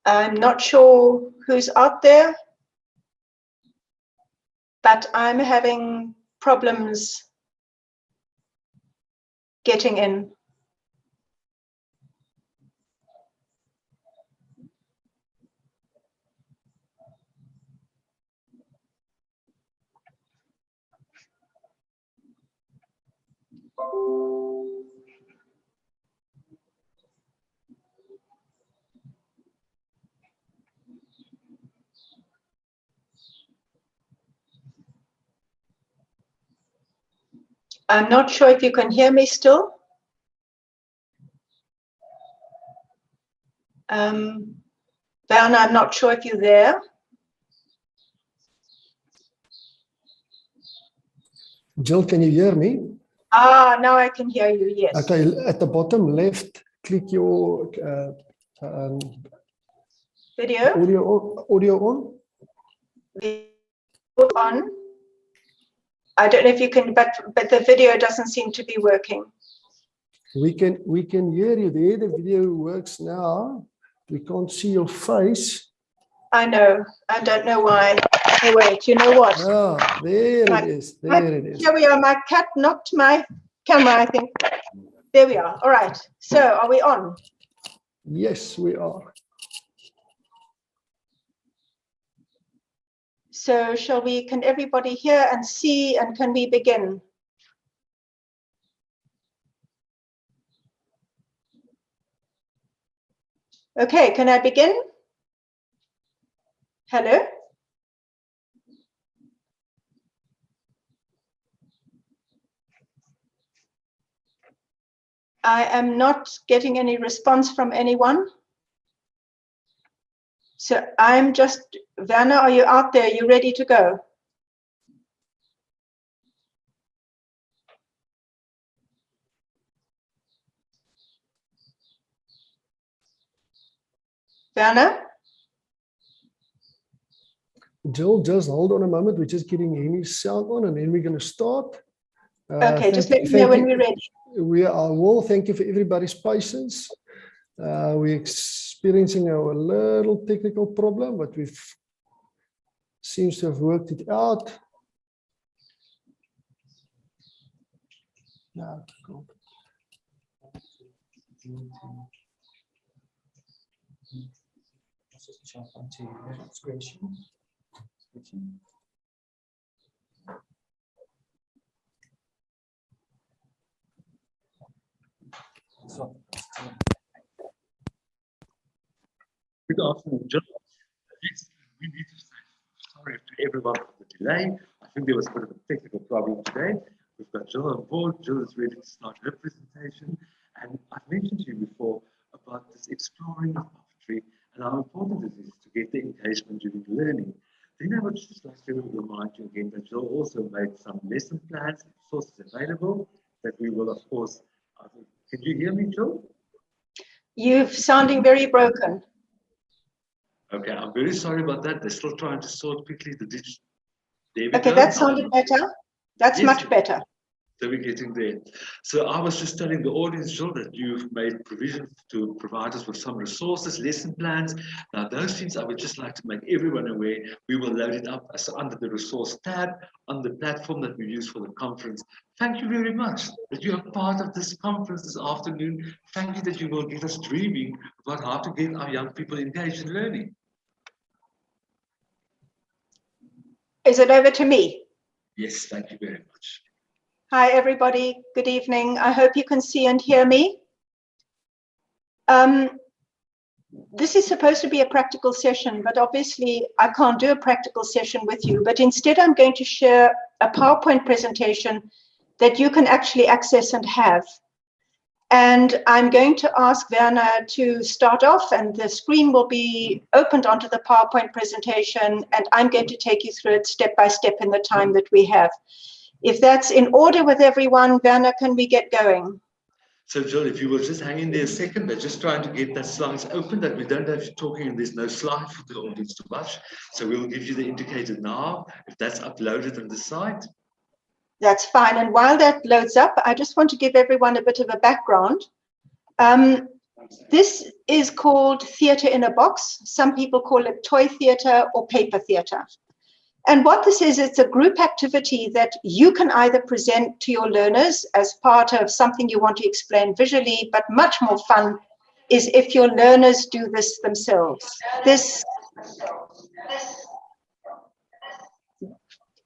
I'm not sure who's out there, but I'm having problems getting in. I'm not sure if you can hear me still. Werner, I'm not sure if you're there. Jill, can you hear me? Ah, now I can hear you, yes. Okay, at the bottom left, click your video audio on. On. I don't know if you can, but the video doesn't seem to be working. We can hear you there. The video works now. We can't see your face. I know. I don't know why. Oh, wait, you know what? Ah, there it is. There it is. Here we are. My cat knocked my camera, I think. There we are. All right. So are we on? Yes, we are. So shall we, can everybody hear and see, and can we begin? Okay, can I begin? Hello? I am not getting any response from anyone. So I'm just, Werner, are you out there? You ready to go? Werner? Jill, just hold on a moment. We're just getting Amy's sound on, and then we're going to start. Okay, just let me know when we're ready. We are well. Thank you for everybody's patience. We're experiencing a little technical problem, but we've seems to have worked it out. No, cool. Jump onto screen share. Good afternoon, Jill. Yes, we need to say sorry to everyone for the delay. I think there was a bit of a technical problem today. We've got Jill on board. Jill is ready to start her presentation. And I've mentioned to you before about this exploring of puppetry and how important it is to get the engagement during learning. Then I would just like to remind you again that Jill also made some lesson plans and sources available that we will, of course, can you hear me, Jill? You're sounding very broken. Okay, I'm very sorry about that. They're still trying to sort quickly the digital. Okay, that sounded better. That's yes, much better. So we're getting there. So I was just telling the audience, Jill, that you've made provision to provide us with some resources, lesson plans. Now, those things I would just like to make everyone aware. We will load it up as under the resource tab on the platform that we use for the conference. Thank you very much that you are part of this conference this afternoon. Thank you that you will get us dreaming about how to get our young people engaged in learning. Is it over to me? Yes, thank you very much. Hi, everybody. Good evening. I hope you can see and hear me. This is supposed to be a practical session, but obviously I can't do a practical session with you. But instead, I'm going to share a PowerPoint presentation that you can actually access and have. And I'm going to ask Werner to start off, and the screen will be opened onto the PowerPoint presentation, and I'm going to take you through it step by step in the time that we have. If that's in order with everyone, Werner, can we get going? So, Jill, if you will just hang in there a second, they're just trying to get that slides open, that we don't have you talking and there's no slide for the audience to watch. So we'll give you the indicator now, if that's uploaded on the site. That's fine. And while that loads up, I just want to give everyone a bit of a background. This is called theatre in a box. Some people call it toy theatre or paper theatre. And what this is, it's a group activity that you can either present to your learners as part of something you want to explain visually, but much more fun is if your learners do this themselves.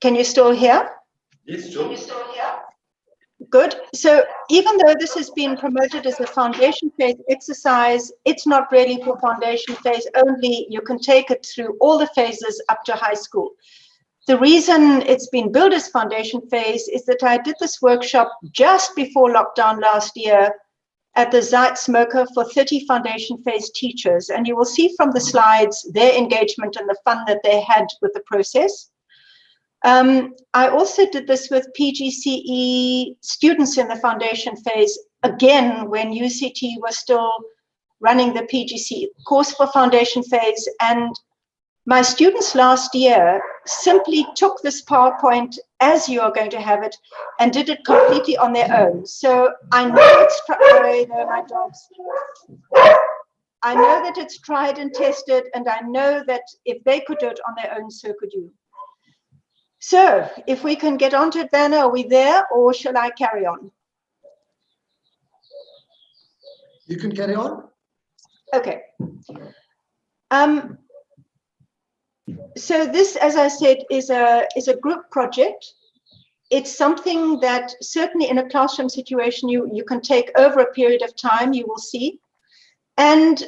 Can you still hear? Yes, sure. Good. So even though this has been promoted as a foundation phase exercise, it's not really for foundation phase only. You can take it through all the phases up to high school. The reason it's been billed as foundation phase is that I did this workshop just before lockdown last year at the Zeit Smoker for 30 foundation phase teachers. And you will see from the slides their engagement and the fun that they had with the process. I also did this with PGCE students in the foundation phase, again, when UCT was still running the PGCE course for foundation phase. And my students last year simply took this PowerPoint as you are going to have it and did it completely on their own. So I know it's sorry, there are my dogs. I know that it's tried and tested, and I know that if they could do it on their own, so could you. So if we can get onto it, then are we there, or shall I carry on? You can carry on. Okay. So this, as I said, is a group project. It's something that certainly in a classroom situation you can take over a period of time, you will see. And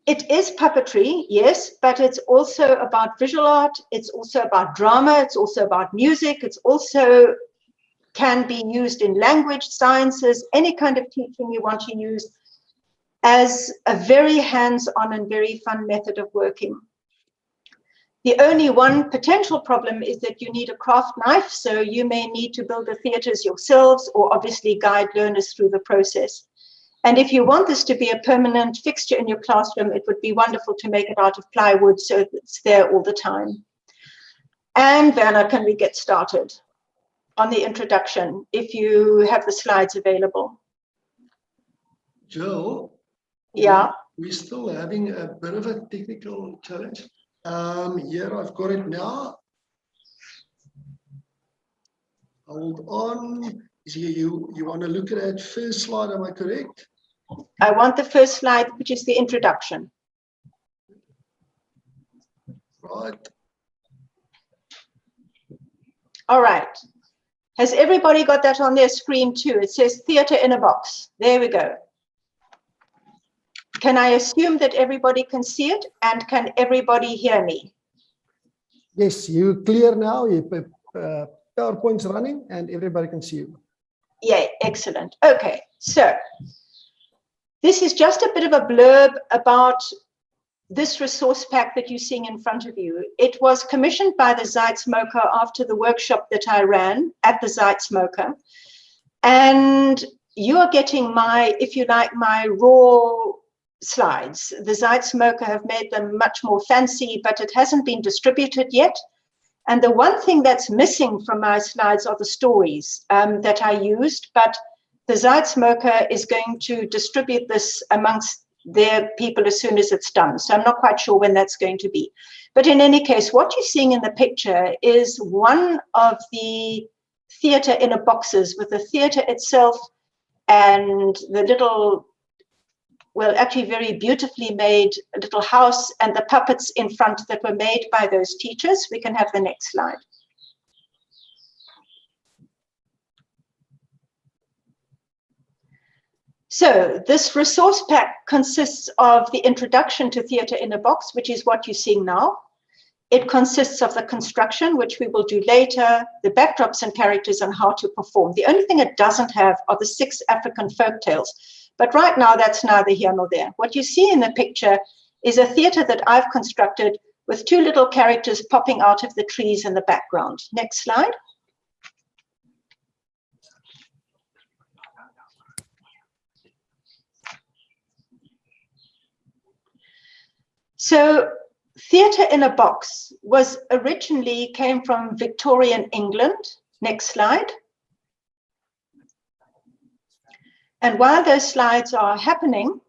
it is puppetry, yes, but it's also about visual art. It's also about drama. It's also about music. It's also can be used in language, sciences, any kind of teaching you want to use as a very hands-on and very fun method of working. The only one potential problem is that you need a craft knife, so you may need to build the theatres yourselves or obviously guide learners through the process. And if you want this to be a permanent fixture in your classroom, it would be wonderful to make it out of plywood so it's there all the time. And Werner, can we get started on the introduction if you have the slides available? Jill? Yeah. We're still having a bit of a technical challenge. Here, I've got it now. Hold on. You want to look at that first slide, am I correct? I want the first slide, which is the introduction. Right. All right. Has everybody got that on their screen too? It says theatre in a box. There we go. Can I assume that everybody can see it, and can everybody hear me? Yes, you're clear now. PowerPoint's running and everybody can see you. Yay, excellent. Okay, so this is just a bit of a blurb about this resource pack that you're seeing in front of you. It was commissioned by the Zeit Smoker after the workshop that I ran at the Zeit Smoker. And you are getting my, if you like, my raw slides. The Zeit Smoker have made them much more fancy, but it hasn't been distributed yet. And the one thing that's missing from my slides are the stories that I used, but the Zeit Smoker is going to distribute this amongst their people as soon as it's done. So I'm not quite sure when that's going to be. But in any case, what you're seeing in the picture is one of the theatre inner boxes with the theatre itself and the little, well, actually very beautifully made little house and the puppets in front that were made by those teachers. We can have the next slide. So this resource pack consists of the introduction to theatre in a box, which is what you're seeing now. It consists of the construction, which we will do later, the backdrops and characters and how to perform. The only thing it doesn't have are the 6 African folk tales. But right now, that's neither here nor there. What you see in the picture is a theatre that I've constructed with 2 little characters popping out of the trees in the background. Next slide. So theatre in a box was originally came from Victorian England. Next slide. And while those slides are happening,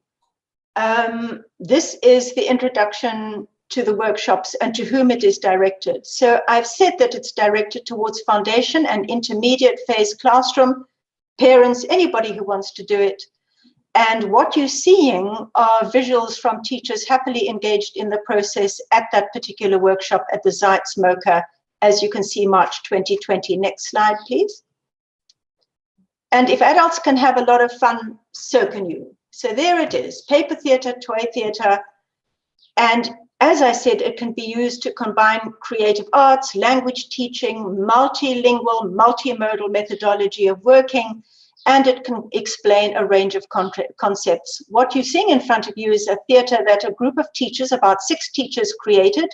This is the introduction to the workshops and to whom it is directed. So I've said that it's directed towards foundation and intermediate phase classroom, parents, anybody who wants to do it. And what you're seeing are visuals from teachers happily engaged in the process at that particular workshop at the Zeitz MoCA, as you can see, March 2020. Next slide, please. And if adults can have a lot of fun, so can you. So there it is, paper theatre, toy theatre. And as I said, it can be used to combine creative arts, language teaching, multilingual, multimodal methodology of working, and it can explain a range of concepts. What you're seeing in front of you is a theatre that a group of teachers, about 6 teachers, created.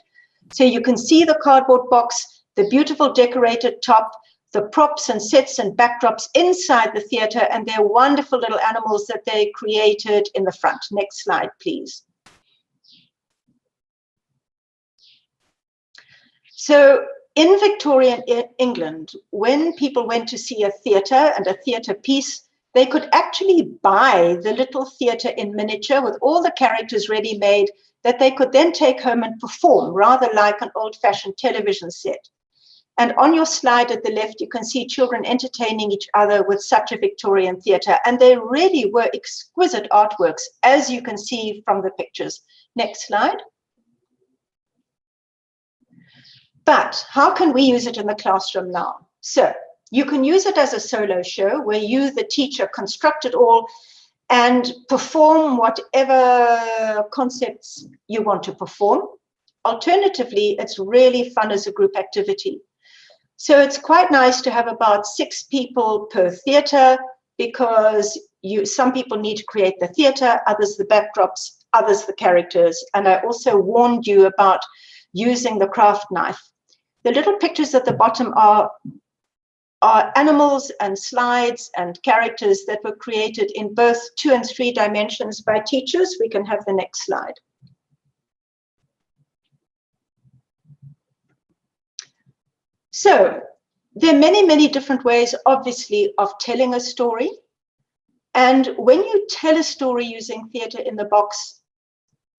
So you can see the cardboard box, the beautiful decorated top, the props and sets and backdrops inside the theatre, and their wonderful little animals that they created in the front. Next slide, please. So in Victorian England, when people went to see a theatre and a theatre piece, they could actually buy the little theatre in miniature with all the characters ready-made that they could then take home and perform, rather like an old-fashioned television set. And on your slide at the left, you can see children entertaining each other with such a Victorian theatre. And they really were exquisite artworks, as you can see from the pictures. Next slide. But how can we use it in the classroom now? So you can use it as a solo show where you, the teacher, construct it all and perform whatever concepts you want to perform. Alternatively, it's really fun as a group activity. So it's quite nice to have about 6 people per theatre because some people need to create the theatre, others the backdrops, others the characters. And I also warned you about using the craft knife. The little pictures at the bottom are animals and slides and characters that were created in both 2 and 3 dimensions by teachers. We can have the next slide. So there are many, many different ways, obviously, of telling a story. And when you tell a story using theatre in the box,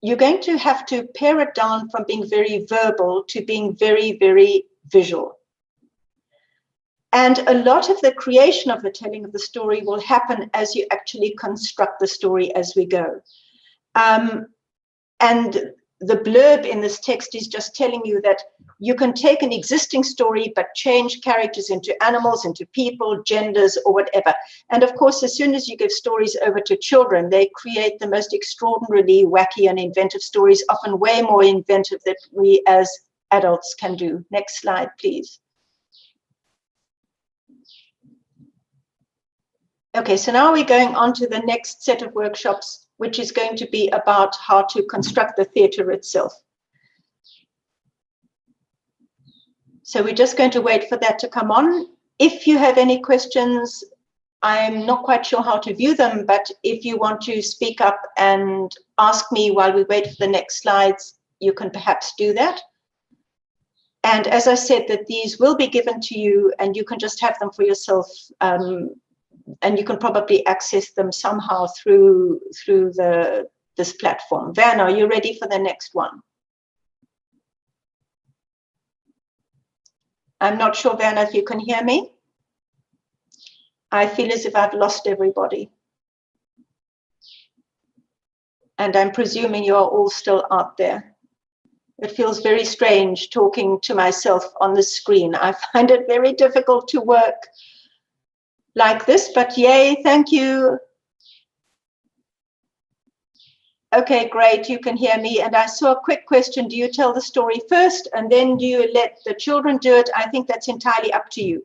you're going to have to pare it down from being very verbal to being very, very visual. And a lot of the creation of the telling of the story will happen as you actually construct the story as we go. And the blurb in this text is just telling you that you can take an existing story but change characters into animals, into people, genders, or whatever. And of course, as soon as you give stories over to children, they create the most extraordinarily wacky and inventive stories, often way more inventive than we as adults can do. Next slide, please. Okay, so now we're going on to the next set of workshops, which is going to be about how to construct the theatre itself. So we're just going to wait for that to come on. If you have any questions, I'm not quite sure how to view them, but if you want to speak up and ask me while we wait for the next slides, you can perhaps do that. And as I said, that these will be given to you and you can just have them for yourself. And you can probably access them somehow through this platform. Werner, are you ready for the next one? I'm not sure, Werner, if you can hear me. I feel as if I've lost everybody. And I'm presuming you're all still out there. It feels very strange talking to myself on the screen. I find it very difficult to work like this, but yay, thank you. Okay, great, you can hear me. And I saw a quick question, do you tell the story first and then do you let the children do it? I think that's entirely up to you.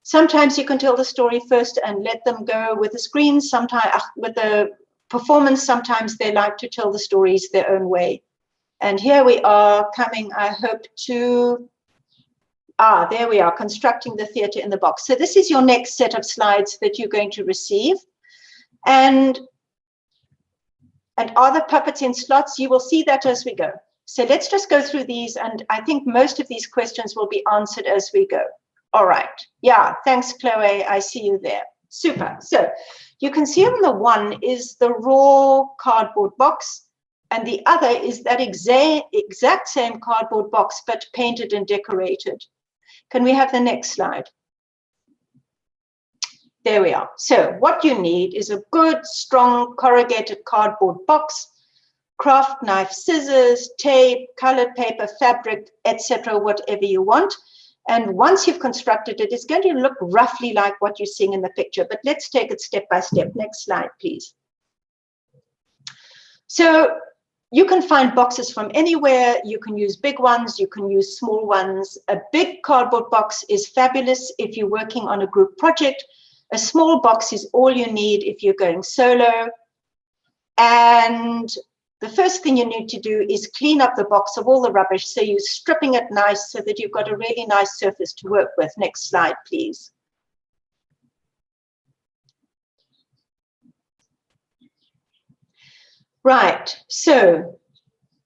Sometimes you can tell the story first and let them go with the screen, sometimes with the performance, sometimes they like to tell the stories their own way. And here we are coming, I hope, to there we are, constructing the theatre in the box. So this is your next set of slides that you're going to receive. And are the puppets in slots? You will see that as we go. So let's just go through these. And I think most of these questions will be answered as we go. All right. Yeah, thanks, Chloe. I see you there. Super. So you can see on the one is the raw cardboard box, and the other is that exact same cardboard box, but painted and decorated. Can we have the next slide? There we are. So what you need is a good, strong, corrugated cardboard box, craft knife, scissors, tape, colored paper, fabric, etc., whatever you want. And once you've constructed it, it's going to look roughly like what you're seeing in the picture. But let's take it step by step. Next slide, please. So you can find boxes from anywhere. You can use big ones. You can use small ones. A big cardboard box is fabulous if you're working on a group project. A small box is all you need if you're going solo. And the first thing you need to do is clean up the box of all the rubbish. So you're stripping it nice so that you've got a really nice surface to work with. Next slide, please. Right, so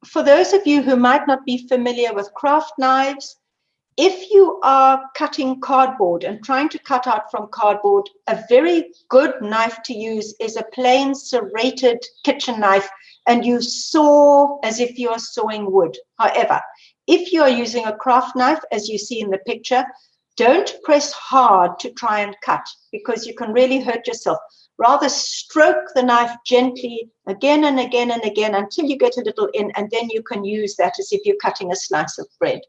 for those of you who might not be familiar with craft knives, if you are cutting cardboard and trying to cut out from cardboard, a very good knife to use is a plain serrated kitchen knife, and you saw as if you are sawing wood. However, if you are using a craft knife, as you see in the picture, don't press hard to try and cut because you can really hurt yourself. Rather stroke the knife gently again and again and again until you get a little in, and then you can use that as if you're cutting a slice of bread.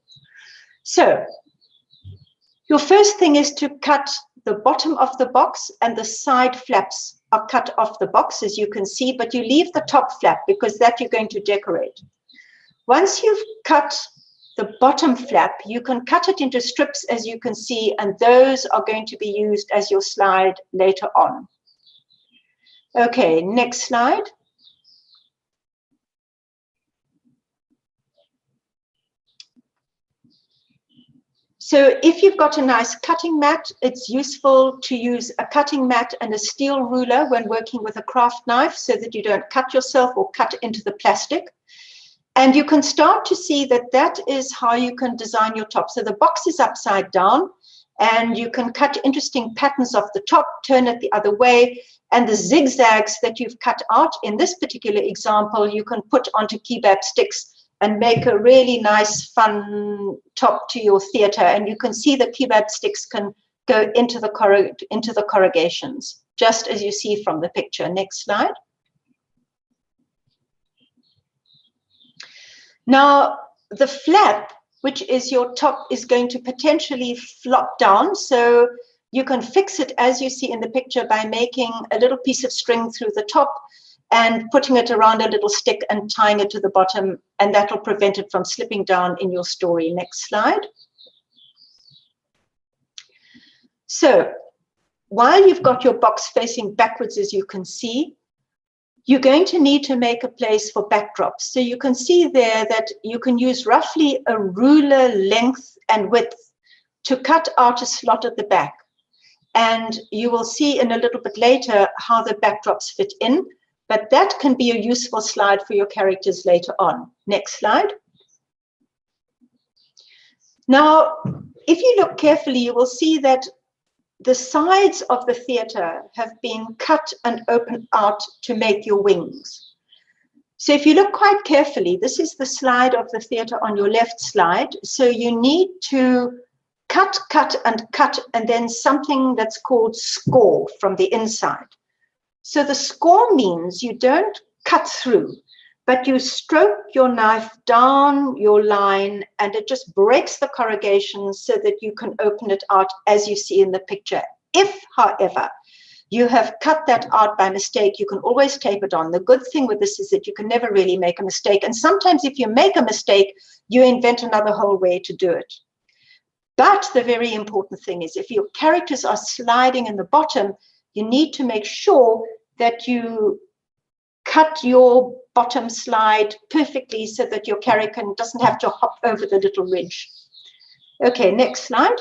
So your first thing is to cut the bottom of the box, and the side flaps are cut off the box, as you can see, but you leave the top flap because that you're going to decorate. Once you've cut the bottom flap, you can cut it into strips, as you can see, and those are going to be used as your slide later on. Okay, next slide. So if you've got a nice cutting mat, it's useful to use a cutting mat and a steel ruler when working with a craft knife so that you don't cut yourself or cut into the plastic. And you can start to see that that is how you can design your top. So the box is upside down, and you can cut interesting patterns off the top, turn it the other way, and the zigzags that you've cut out in this particular example, you can put onto kebab sticks and make a really nice, fun top to your theater. And you can see the kebab sticks can go into the corrugations, just as you see from the picture. Next slide. Now, the flap, which is your top, is going to potentially flop down. So you can fix it, as you see in the picture, by making a little piece of string through the top and putting it around a little stick and tying it to the bottom, and that will prevent it from slipping down in your story. Next slide. So while you've got your box facing backwards, as you can see, you're going to need to make a place for backdrops. So you can see there that you can use roughly a ruler length and width to cut out a slot at the back. And you will see in a little bit later how the backdrops fit in. But that can be a useful slide for your characters later on. Next slide. Now, if you look carefully, you will see that the sides of the theater have been cut and opened out to make your wings. So if you look quite carefully, this is the slide of the theater on your left slide. So you need to cut, and then something that's called score from the inside. So the score means you don't cut through, but you stroke your knife down your line, and it just breaks the corrugation so that you can open it out as you see in the picture. If, however, you have cut that out by mistake, you can always tape it on. The good thing with this is that you can never really make a mistake. And sometimes if you make a mistake, you invent another whole way to do it. But the very important thing is if your characters are sliding in the bottom, you need to make sure that you cut your bottom slide perfectly so that your character doesn't have to hop over the little ridge. Okay, next slide.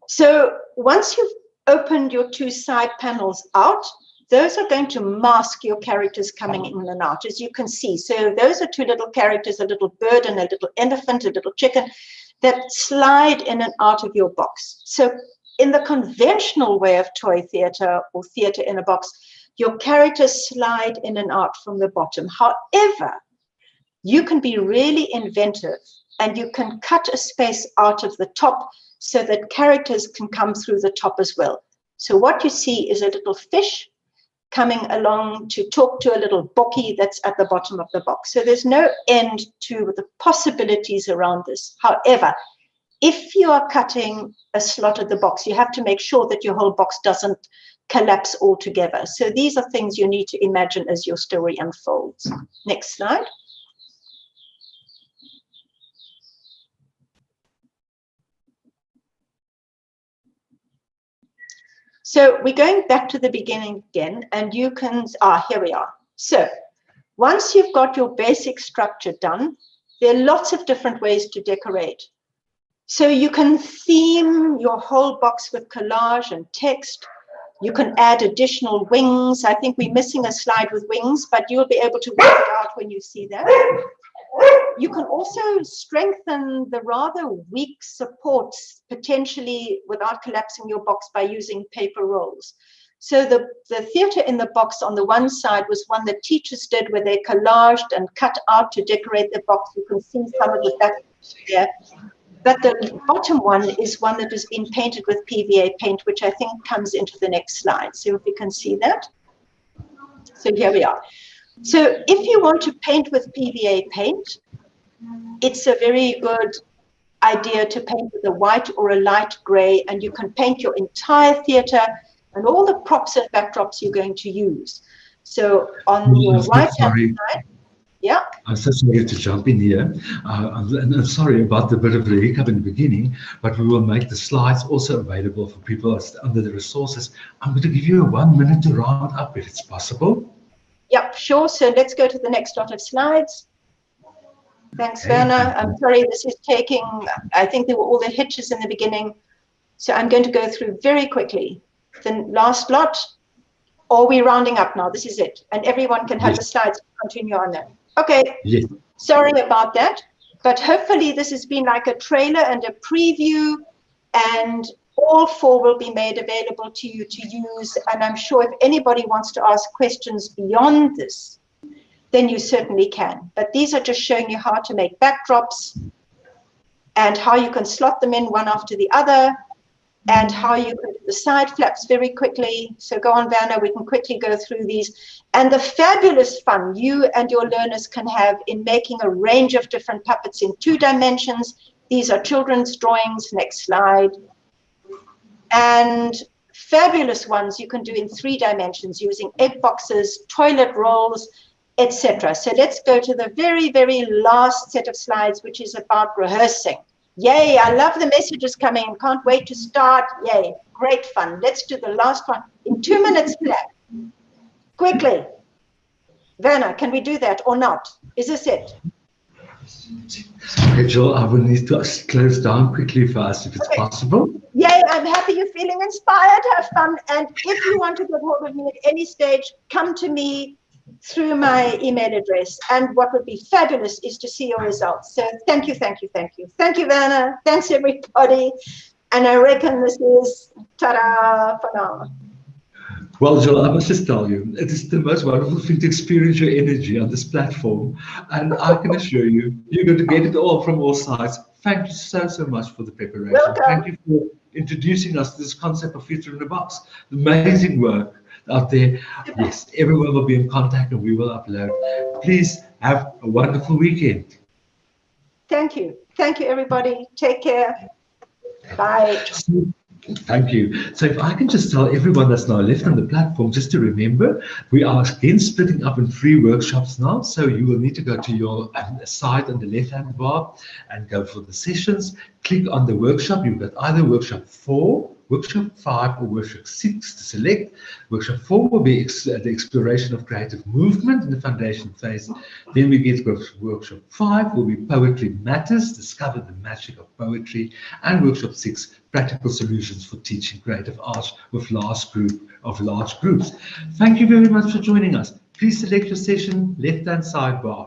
So once you've opened your two side panels out, those are going to mask your characters coming in and out, as you can see. So those are two little characters, a little bird and a little elephant, a little chicken, that slide in and out of your box. So in the conventional way of toy theatre or theatre in a box, your characters slide in and out from the bottom. However, you can be really inventive and you can cut a space out of the top so that characters can come through the top as well. So what you see is a little fish coming along to talk to a little bokkie that's at the bottom of the box. So there's no end to the possibilities around this. However, if you are cutting a slot of the box, you have to make sure that your whole box doesn't collapse altogether. So these are things you need to imagine as your story unfolds. Next slide. So we're going back to the beginning again, and you can, here we are. So once you've got your basic structure done, there are lots of different ways to decorate. So you can theme your whole box with collage and text. You can add additional wings. I think we're missing a slide with wings, but you'll be able to work it out when you see that. You can also strengthen the rather weak supports, potentially without collapsing your box, by using paper rolls. So the theatre in the box on the one side was one that teachers did where they collaged and cut out to decorate the box. You can see some of the back there. But the bottom one is one that has been painted with PVA paint, which I think comes into the next slide. So if you can see that. So here we are. So if you want to paint with PVA paint, it's a very good idea to paint with a white or a light gray, and you can paint your entire theatre and all the props and backdrops you're going to use. So on your right-hand side, yeah. I'm so sorry to jump in here. I'm sorry about the bit of the hiccup in the beginning, but we will make the slides also available for people under the resources. I'm going to give you 1 minute to round up if it's possible. Yep, sure. So let's go to the next lot of slides. Thanks, Werner. I'm sorry, this is taking, I think there were all the hitches in the beginning. So I'm going to go through very quickly. The last lot, or are we rounding up now? This is it. And everyone can have the slides to continue on that. Okay, sorry about that. But hopefully this has been like a trailer and a preview, and all 4 will be made available to you to use. And I'm sure if anybody wants to ask questions beyond this, then you certainly can. But these are just showing you how to make backdrops and how you can slot them in one after the other, and how you can do the side flaps very quickly. So go on, Werner, we can quickly go through these. And the fabulous fun you and your learners can have in making a range of different puppets in 2 dimensions. These are children's drawings. Next slide. And fabulous ones you can do in 3 dimensions using egg boxes, toilet rolls, etc. So let's go to the very, very last set of slides, which is about rehearsing. Yay, I love the messages coming. Can't wait to start. Yay, great fun. Let's do the last one in 2 minutes flat. Quickly. Werner, can we do that or not? Is this it? Okay, Jill, I will need to close down quickly for us if it's possible. Yay, I'm happy you're feeling inspired. Have fun. And if you want to get hold of me at any stage, come to me through my email address. And what would be fabulous is to see your results. So thank you, thank you, thank you. Thank you, Werner. Thanks, everybody. And I reckon this is ta-da for now. Well, Jill, I must just tell you, it is the most wonderful thing to experience your energy on this platform. And I can assure you, you're going to get it all from all sides. Thank you so, so much for the preparation. Welcome. Thank you for introducing us to this concept of theatre in a box. Amazing work out there. Yes, everyone will be in contact and we will upload. Please have a wonderful weekend. Thank you. Thank you, everybody. Take care. Bye. Thank you. So if I can just tell everyone that's now left on the platform, just to remember, we are again splitting up in 3 workshops now. So you will need to go to your side on the left-hand bar and go for the sessions. Click on the workshop. You've got either workshop 4, workshop 5 or workshop 6 to select. Workshop 4 will be the exploration of creative movement in the foundation phase. Then we get workshop 5 will be poetry matters, discover the magic of poetry. And workshop 6, practical solutions for teaching creative arts with large groups. Thank you very much for joining us. Please select your session, left-hand sidebar.